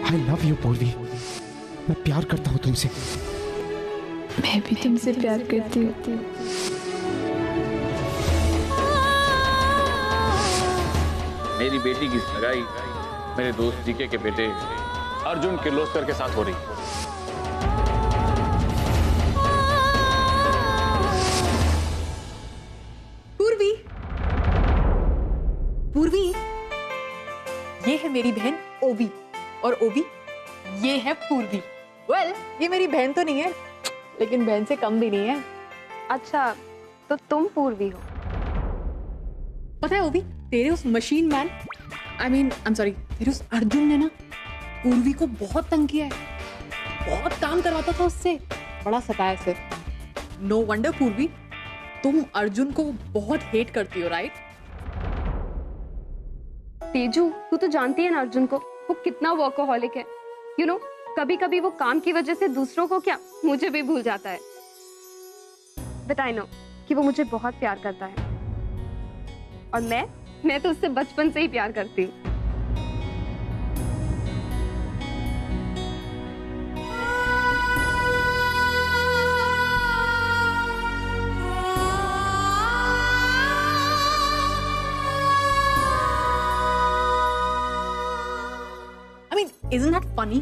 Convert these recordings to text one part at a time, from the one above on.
I love you पूर्वी, मैं प्यार करता हूँ तुमसे। मैं भी तुमसे प्यार करती हूँ। मेरी बेटी की सगाई मेरे दोस्त जीके के बेटे अर्जुन किर्लोस्कर के साथ हो रही है। पूर्वी, पूर्वी, ये है मेरी बहन ओवी और ओवी ये है पूर्वी। वेल, ये मेरी बहन तो नहीं है, लेकिन बहन से कम भी नहीं है। अच्छा, तो तुम पूर्वी हो। पता है ओवी, तेरे उस machine man, I am sorry, तेरे उस अर्जुन ने ना पूर्वी को बहुत तंग किया है, बहुत काम करवाता था उससे, बड़ा सताया सिर। नो वंडर पूर्वी, तुम अर्जुन को बहुत हेट करती हो, राइट? तेजू, तू तो जानती है ना अर्जुन को, वो कितना वर्कोहॉलिक है। यू नो, कभी कभी वो काम की वजह से दूसरों को क्या, मुझे भी भूल जाता है। बट आई नो कि वो मुझे बहुत प्यार करता है, और मैं तो उससे बचपन से ही प्यार करती हूँ। I mean, isn't that funny?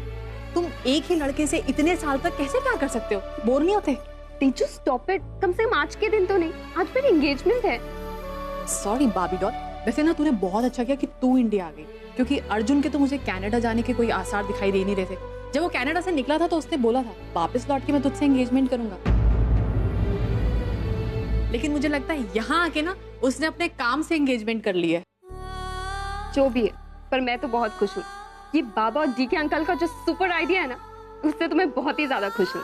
तुम एक ही लड़के से इतने साल तक कैसे प्यार कर सकते हो? बोर नहीं होते? तेजू स्टॉप इट, कम से कम आज के दिन तो नहीं, आज मेरी एंगेजमेंट है। सॉरी बाबी डॉल, वैसे ना तूने बहुत अच्छा किया कि तू इंडिया आ गई, क्योंकि अर्जुन के तो मुझे कनाडा जाने के कोई आसार दिखाई दे नहीं रहे थे। जब वो कनाडा से निकला था तो उसने बोला था वापस लौट के मैं तुझसे एंगेजमेंट करूंगा, लेकिन मुझे लगता है यहाँ आके ना उसने अपने काम से एंगेजमेंट कर ली है। जो भी है, पर मैं तो बहुत खुश हूँ। ये बाबा और डीके अंकल का जो सुपर आइडिया है ना, उससे तो मैं बहुत ही ज्यादा खुश हूँ।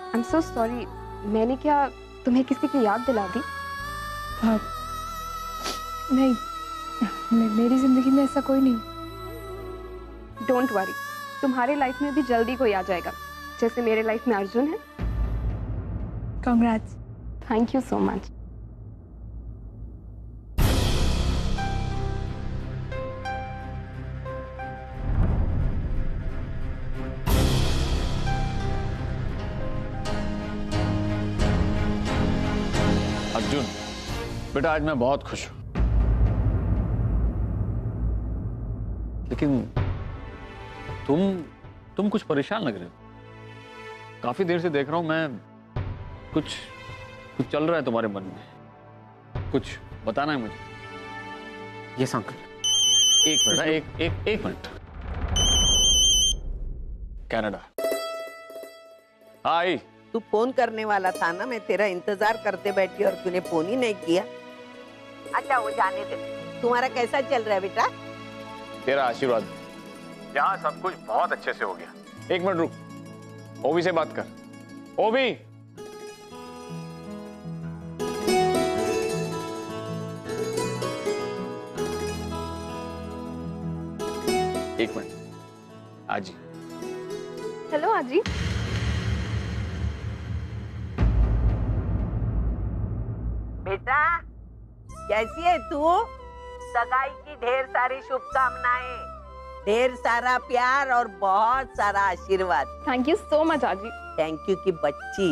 आई एम सो सॉरी, मैंने क्या तुम्हें किसी की याद दिला दी? नहीं, मेरी जिंदगी में ऐसा कोई नहीं। डोंट वरी, तुम्हारे लाइफ में भी जल्दी कोई आ जाएगा, जैसे मेरे लाइफ में अर्जुन है। Congrats. Thank you so much. Arjun बेटा, आज मैं बहुत खुश हूं, लेकिन तुम कुछ परेशान लग रहे हो। काफी देर से देख रहा हूं मैं, कुछ चल रहा है तुम्हारे मन में, कुछ बताना है मुझे। Yes uncle. एक मिनट, एक मिनट। कनाडा। हाय। तू फोन करने वाला था ना, मैं तेरा इंतजार करते बैठी और तूने फोन ही नहीं किया। अच्छा वो जाने दे, तुम्हारा कैसा चल रहा है बेटा? तेरा आशीर्वाद, यहाँ सब कुछ बहुत अच्छे से हो गया। एक मिनट रुक, ओवी से बात कर। ओवी, एक मिनट। आजी। हेलो आजी। बेटा कैसी है तू? सगाई की ढेर सारी शुभकामनाएं, ढेर सारा प्यार और बहुत सारा आशीर्वाद। थैंक यू सो मच आजी। थैंक यू की बच्ची,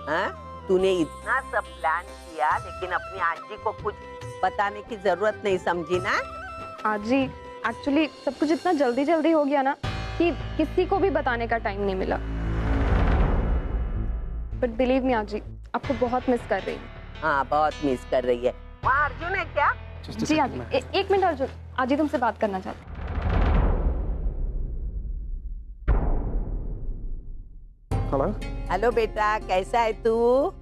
हाँ तूने इतना सब प्लान किया, लेकिन अपनी आजी को कुछ बताने की जरूरत नहीं समझी ना? आजी, एक्चुअली सब कुछ इतना जल्दी जल्दी हो गया ना कि किसी को भी बताने का टाइम नहीं मिला। बट बिलीव मी आजी, आपको बहुत मिस कर रही हूँ। हाँ बहुत मिस कर रही है। वहाँ अर्जुन है क्या? जी आजी, एक मिनट अर्जुन, आजी तुमसे बात करना चाहती हूँ। हेलो। हेलो बेटा, कैसा है तू?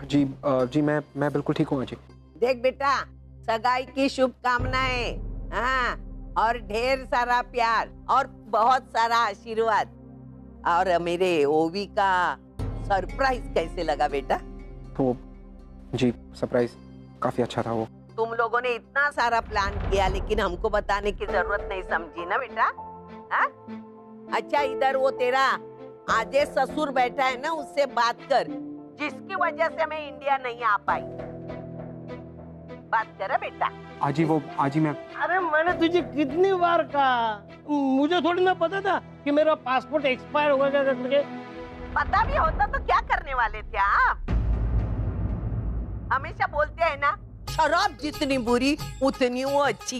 जी मैं बिल्कुल ठीक हूँ जी। देख बेटा, सगाई की शुभकामनाएं, हाँ, और ढेर सारा प्यार और बहुत सारा आशीर्वाद। और मेरे ओवी का सरप्राइज कैसे लगा बेटा? तो जी सरप्राइज काफी अच्छा था वो। तुम लोगों ने इतना सारा प्लान किया, लेकिन हमको बताने की जरूरत नहीं समझी ना बेटा? हाँ? अच्छा इधर वो तेरा आजे ससुर बैठा है ना, उससे बात कर, जिसकी वजह से मैं इंडिया नहीं आ पाई। बात करे बेटा। आजी वो आजी मैं अरे मैंने तुझे कितनी बार कहा, मुझे थोड़ी ना पता था कि मेरा पासपोर्ट एक्सपायर हो गया करके। पता भी होता तो क्या करने वाले थे आप? हमेशा बोलते हैं ना, शराब जितनी बुरी उतनी वो अच्छी।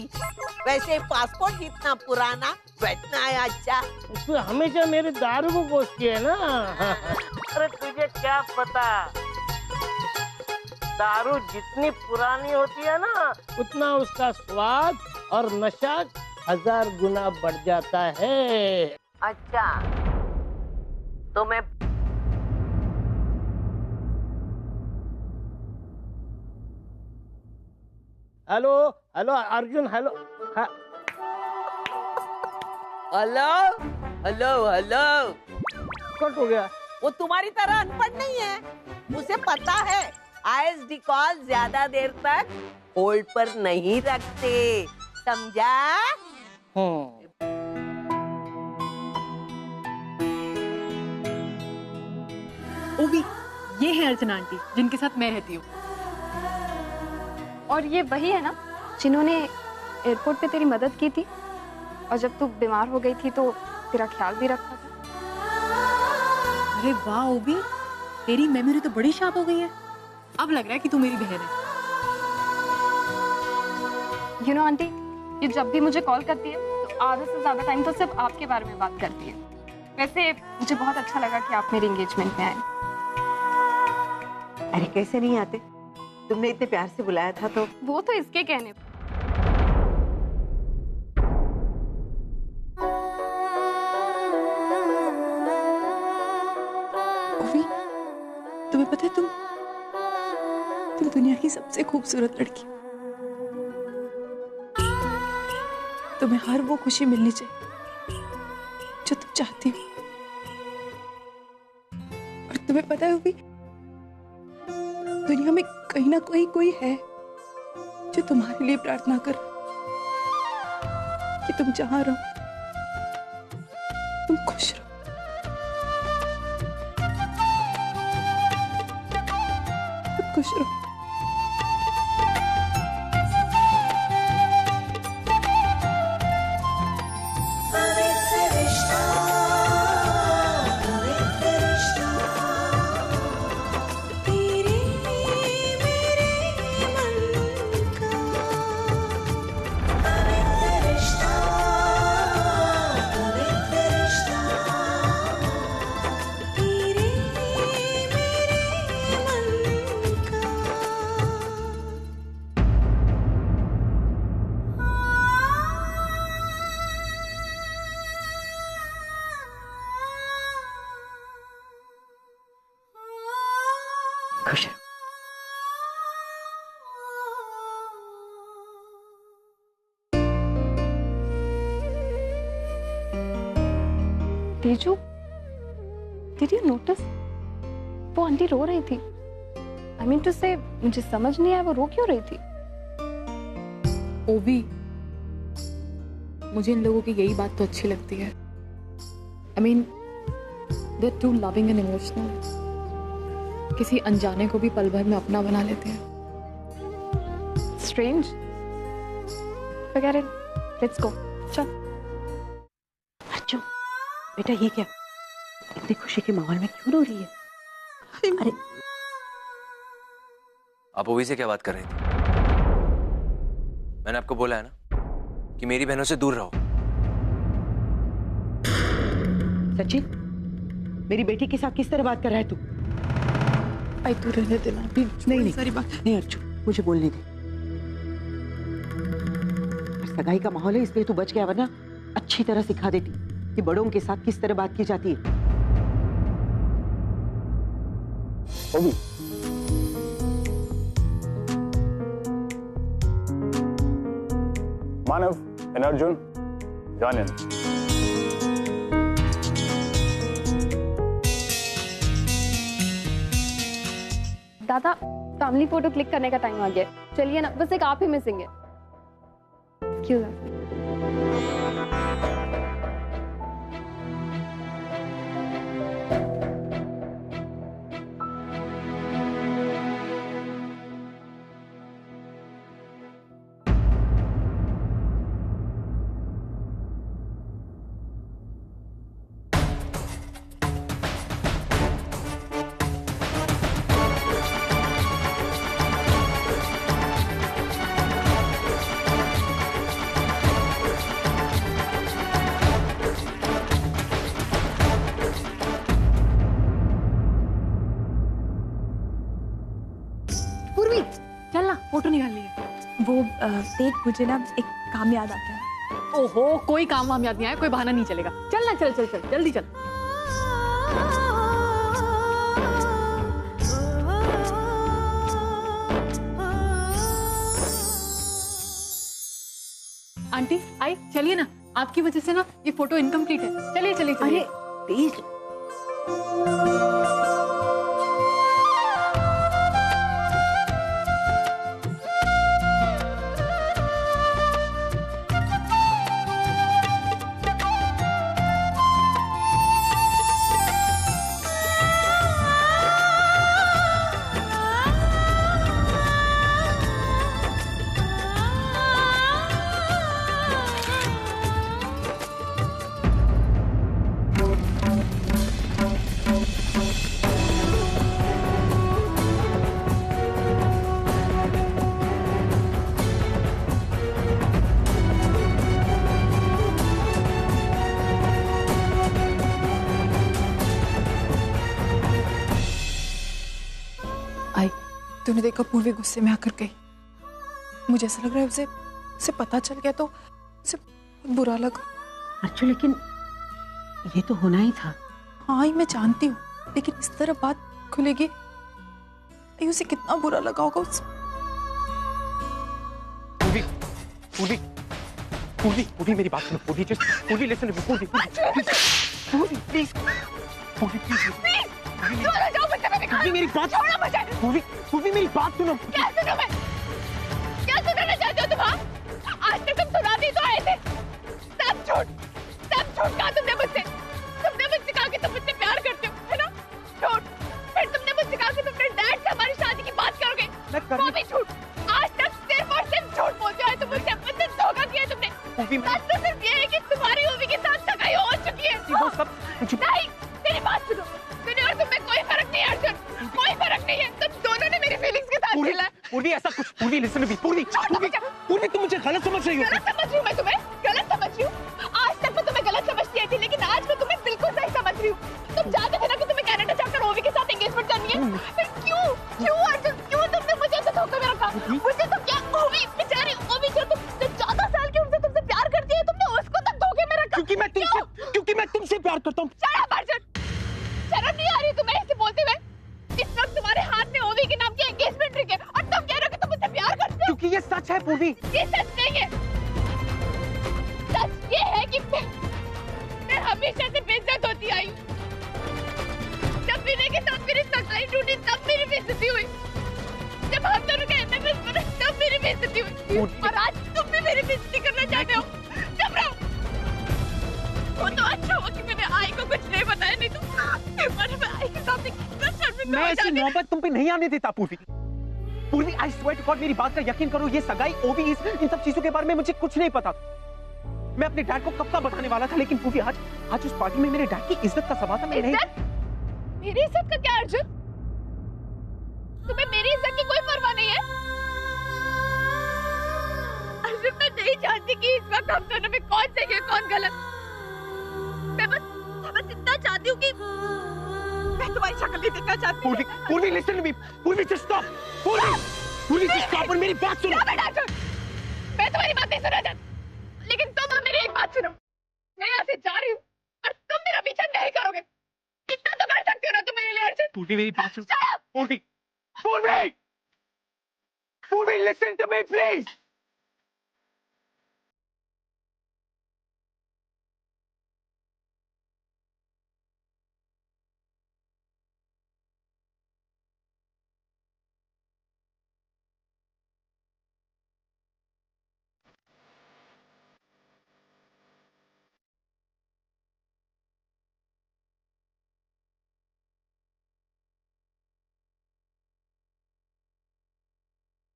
वैसे पासपोर्ट जितना पुराना वैतना है अच्छा। तू हमेशा मेरे दारू को कोसती है ना। अरे तुझे क्या पता, दारू जितनी पुरानी होती है ना उतना उसका स्वाद और नशा 1000 गुना बढ़ जाता है। अच्छा तो मैं hello hello Arjun, hello hello hello hello cut हो गया। वो तुम्हारी तरह अनपढ़ नहीं है, उसे पता है आईएसडी कॉल ज्यादा देर तक होल्ड पर नहीं रखते, समझा? ओवी, ये है अर्चना आंटी जिनके साथ मैं रहती हूँ। और ये वही है ना जिन्होंने एयरपोर्ट पे तेरी मदद की थी और जब तू बीमार हो गई थी तो तेरा ख्याल भी रखा था। अरे वाह ओवी, तेरी मेमोरी तो बड़ी शार्प हो गई है। अब लग रहा है कि तू मेरी बहन है। यू नो आंटी, ये जब भी मुझे कॉल करती है तो आधे से ज्यादा टाइम तो सिर्फ आपके बारे में बात करती है। वैसे मुझे बहुत अच्छा लगा कि आप मेरी एंगेजमेंट में आए। अरे कैसे नहीं आते, तुमने इतने प्यार से बुलाया था तो। वो तो इसके कहने पर। ओवी, तुम्हें पता है तुम दुनिया की सबसे खूबसूरत लड़की हो। तुम्हें हर वो खुशी मिलनी चाहिए जो तुम चाहती हो। और तुम्हें पता है ओवी, दुनिया में कहीं ना कहीं कोई है जो तुम्हारे लिए प्रार्थना कर कि तुम जहां रहो तुम खुश रहो। तुम खुश रहो। खुश तेजू, डिड यू नोटिस वो आंटी रो रही थी? आई मीन टू से मुझे समझ नहीं आया वो रो क्यों रही थी। ओवी, मुझे इन लोगों की यही बात तो अच्छी लगती है। I mean they are too loving and emotional. किसी अनजाने को भी पल भर में अपना बना लेते हैं। Strange. Forget it. Let's go. चल। अर्जुन बेटा, ये क्या इतनी खुशी के माहौल में क्यों रो रही है? अरे आप ओवी से क्या बात कर रही थी? मैंने आपको बोला है ना कि मेरी बहनों से दूर रहो। सचिन, मेरी बेटी के साथ किस तरह बात कर रहा है तू? आई तू रहने देना अभी। नहीं सारी बात नहीं अर्जुन, मुझे बोलने दे। सगाई का माहौल है इसलिए तू बच गया, वरना अच्छी तरह सिखा देती कि बड़ों के साथ किस तरह बात की जाती है। ओवी, मानव एंड अर्जुन जॉइन इन। दादा, फैमिली फोटो क्लिक करने का टाइम आ गया। चलिए ना, बस एक आप ही मिसिंग है। क्यों? फोटो निकालनी है। वो देख मुझे ना एक काम याद आ गया। ओहो, कोई काम वाम याद नहीं आया, कोई बहाना नहीं चलेगा। चल ना, चल चल चल, जल्दी चल। आंटी आई, चलिए ना, आपकी वजह से ना ये फोटो इनकम्प्लीट है। चलिए चलिए चलिए। अरे प्लीज। तूने देखा पूर्वी गुस्से में आकर गई। मुझे ऐसा लग रहा है उसे पता चल गया तो उसे बुरा लगा। अच्छा, लेकिन ये तो होना ही था। हाँ ही मैं जानती हूँ, लेकिन इस तरह बात खुलेगी, उसे कितना बुरा लगा होगा। पूर्वी, पूर्वी, पूर्वी, पूर्वी मेरी बात सुनो। पूर्वी, जस्ट पूर्वी लिसन, पूर्वी, पूर्वी प्लीज, पूर्वी प्लीज, पूर्वी मेरी बात छोड़ो मुझे। पूर्वी, पूर्वी मेरी बात सुनो। क्या सुनो मैं? क्या सुनना चाहते हो तुम? हाँ? आज तक तुम सुनाती तो आए थे। सब झूठ कहा तुमने मुझसे। तुमने मुझसे कहा कि तुम मुझसे प्यार करते हो, है ना? झूठ। फिर तुमने मुझसे कहा कि तुमने डैड से हमारी शादी की बात करोगे, वो भी झूठ। आज तक सिर्फ और सिर्फ झूठ बोलते आए तुम मुझसे। मुझसे धोखा किया तुमने। सच तो सिर्फ ये है कि तुम्हारी मूवी के साथ सगाई हो चुकी है। वो सब नहीं, तेरी बात सुनो। मेरे और तुम में कोई फर्क नहीं है अर्जुन, कोई फर्क नहीं है। तुम दोनों ने मेरी फीलिंग्स के साथ खेला है। पूर्वी ऐसा कुछ, पूर्वी लिसन भी, पूर्वी, पूर्वी, पूर्वी तुम मुझे गलत समझ रही हो। गलत समझ रही हूँ मैं तुम्हें? गलत समझ रही हूँ? आज तक मैं तुम्हें गलत समझती आई थी, लेकिन आज मैं तुम्हें बिल्कुल सही समझ रही हूँ। तुम चाहते थे ना कि तुम्हें कनाडा जाकर ओवी के साथ एंगेजमेंट करनी है, फिर क्यों अर्जुन, क्यों तुमने मुझे ऐसे धोखे में रखा? मुझे तो क्या, ओवी बेचारी ओवी जो तुमसे 14 साल की उम्र से तुमसे प्यार करती है, तुमने उसको तक धोखे में रखा। क्योंकि मैं तुमसे प्यार करता हूँ। शर्म नहीं आ रही तुम्हें ऐसे बोलते हुए? इस वक्त तुम्हारे हाथ में ओवी के नाम की एंगेजमेंट रिंग है और तुम कह रहे हो कि तुम मुझसे प्यार करते हो। क्योंकि ये सच है पूर्वी। ये सच नहीं है। सच ये है कि मैं हमेशा से बेइज्जत होती आई हूँ। जब विनय के साथ मेरी सगाई टूटी तब मेरी बेइज्जती हुई। जब हम दोनों के एमएमएस बने तब मेरी बेइज्जती हुई। और आज तुम भी मेरी बेइज्जती करना चाहते हो। चुप रहो। वो तो अच्छा हुआ कि मैंने आई को कुछ नहीं बताया, नहीं तो मैं आई के सामने कितना शर्मिंदा हो मैं ऐसी जाती। मोहब्बत तुम पे नहीं आने देता पूर्वी। पूर्वी आई स्वेयर टू गॉड, मेरी बात का यकीन करो, ये सगाई ओवी इन सब चीजों के बारे में मुझे कुछ नहीं पता। मैं अपने डैड को कब का बताने वाला था, लेकिन पूर्वी आज उस पार्टी में मेरे डैड की इज्जत का सवाल था। मैं नहीं। मेरी इज्जत का क्या अर्जुन? तुम्हें मेरी इज्जत की कोई परवाह नहीं है? अर्जुन, मैं नहीं चाहती कि इस वक्त हम दोनों में कौन सही है कौन गलत। मैं बस इतना चाहती हूँ कि मैं तुम्हारी शक्ल नहीं देखना चाहती। पूर्वी लिसन मी, पूर्वी जस्ट स्टॉप, पूर्वी जस्ट स्टॉप और मेरी बात सुनो। मैं तुम्हारी बात नहीं सुनना चाहती, लेकिन तुम मेरी एक बात सुनो। मैं यहाँ से जा रही हूँ और तुम मेरा पीछा नहीं करोगे। कितना तो कर सकते हो ना तुम मेरे लिए अर्जुन। पूर्वी मेरी बात सुनो। पूर्वी लिसन टू मी प्लीज।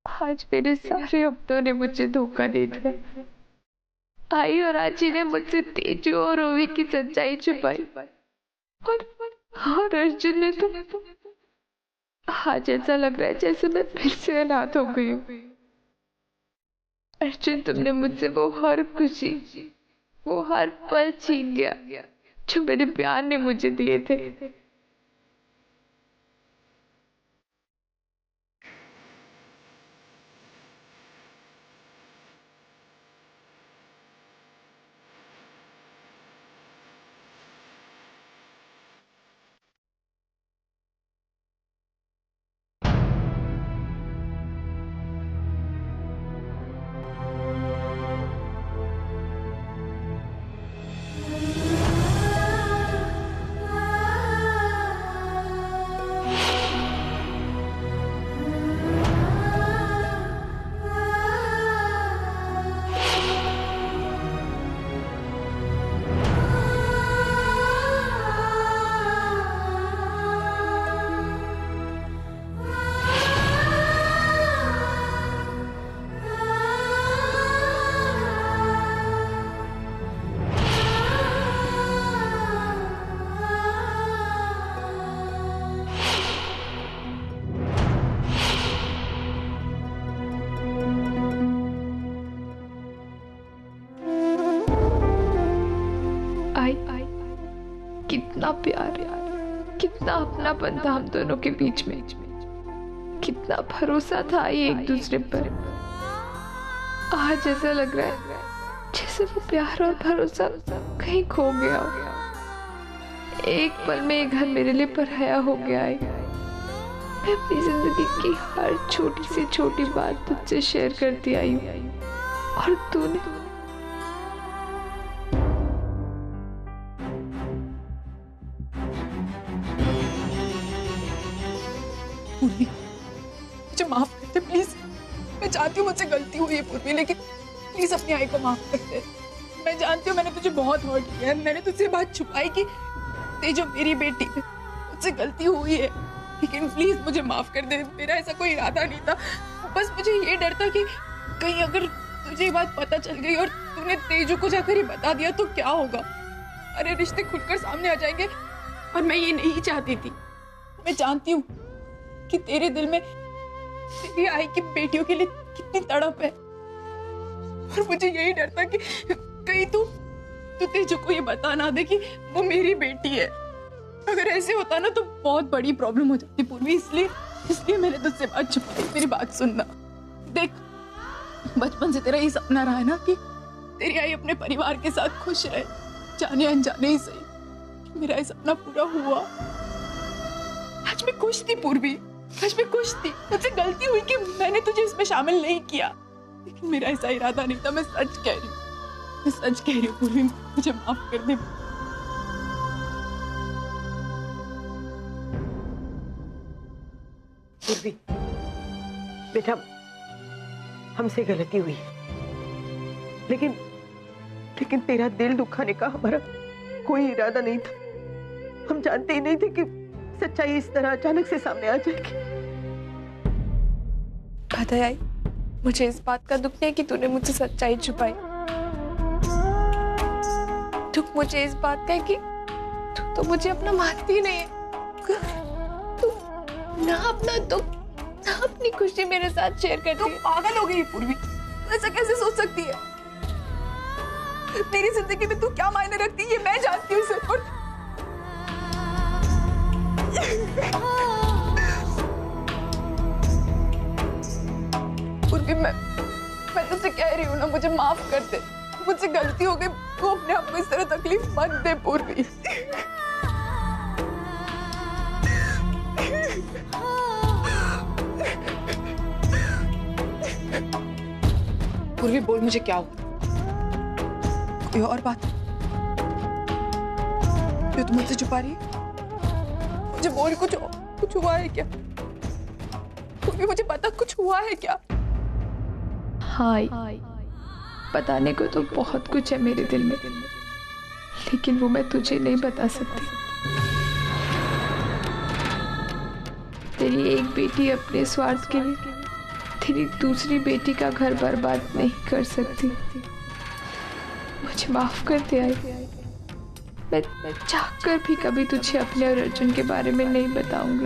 आज मेरे सारे अपनों ने मुझे धोखा दे दिया। आई और आजी ने मुझसे तेजू और ओवी की सच्चाई छुपाई और अर्जुन ने तो आज ऐसा लग रहा है जैसे मैं फिर से अनाथ हो गई हूँ। अर्जुन, तुमने मुझसे वो हर खुशी, वो हर पल छीन लिया जो मेरे प्यार ने मुझे दिए थे। कितना प्यार है, कितना अपनापन था हम दोनों के बीच में, कितना भरोसा था ये एक दूसरे पर। आज ऐसा लग रहा है जैसे वो प्यार और भरोसा कहीं खो गया हो। एक पल में ये घर मेरे लिए पराया हो गया है। मैं अपनी जिंदगी की हर छोटी से छोटी बात तुझसे शेयर करती आई हूँ, और तूने पूर्वी, मुझे माफ कर दे प्लीज। मैं जानती हूँ मुझसे गलती हुई है पूर्वी, लेकिन प्लीज अपनी आई को माफ कर दे। मैं जानती हूँ मैंने तुझे बहुत हर्ट किया है, मैंने तुझसे बात छुपाई कि ते जो मेरी बेटी है मुझसे गलती हुई है, लेकिन प्लीज मुझे माफ कर दे। मेरा ऐसा कोई इरादा नहीं था, बस मुझे ये डर था कि कहीं अगर तुझे ये बात पता चल गई और तूने तेजू को जाकर ही बता दिया तो क्या होगा। अरे रिश्ते खुलकर सामने आ जाएंगे और मैं ये नहीं चाहती थी। मैं जानती हूँ कि तेरे दिल में तेरी आई की बेटियों के लिए कितनी तड़प है, और मुझे यही डर था कि कहीं तू तेजू को ये बता ना दे कि वो मेरी बेटी है। अगर ऐसे होता ना तो बहुत बड़ी प्रॉब्लम हो जाती पूर्वी, इसलिए मैंने तुझसे बात छुपाई। मेरी बात सुनना, देख बचपन से तेरा ये सपना रहा है ना कि तेरी आई अपने परिवार के साथ खुश रहे, जाने अनजाने ही सही। मेरा ये सपना पूरा हुआ। आज मैं खुश थी पूर्वी, आज मैं खुश थी। मुझसे गलती हुई कि मैंने तुझे इसमें शामिल नहीं किया, लेकिन मेरा ऐसा इरादा नहीं था। मैं सच कह रही हूँ, मैं सच कह रही हूँ पूर्वी, मुझे माफ कर दे। पूर्वी बेटा, हमसे गलती हुई, लेकिन तेरा दिल दुखाने का हमारा कोई इरादा नहीं था। हम जानते ही नहीं थे कि सच्चाई इस तरह अचानक से सामने आ जाएगी। पता है आई, मुझे इस बात का दुख नहीं है कि तूने मुझसे सच्चाई छुपाई। दुख मुझे इस बात का है कि तू तो मुझे अपना मानती नहीं है। तू ना अपना दुख ना अपनी खुशी मेरे साथ शेयर करती है। पागल हो गई पूर्वी, ऐसा कैसे सोच सकती है? तेरी जिंदगी में तू क्या मायने रखती है ये मैं जानती हूँ सिर्फ। पूर्वी, मैं तुझसे कह रही हूँ ना, मुझे माफ कर दे। मुझसे गलती हो गई, तू अपने आप को इस तरह तकलीफ मत दे पूर्वी। पूर्वी बोल, मुझे क्या हुआ? कोई और बात जो तुम मुझसे छुपा रही है? मुझे बोल, कुछ हुआ है क्या? पूर्वी मुझे पता, कुछ हुआ है क्या? हाँ, बताने को तो बहुत कुछ है मेरे दिल में, लेकिन वो मैं तुझे नहीं बता सकती। तेरी एक बेटी अपने स्वार्थ के लिए तेरी दूसरी बेटी का घर बर्बाद नहीं कर सकती। मुझे माफ कर दे आई। मैं चाहकर भी कभी तुझे अपने और अर्जुन के बारे में नहीं बताऊंगी।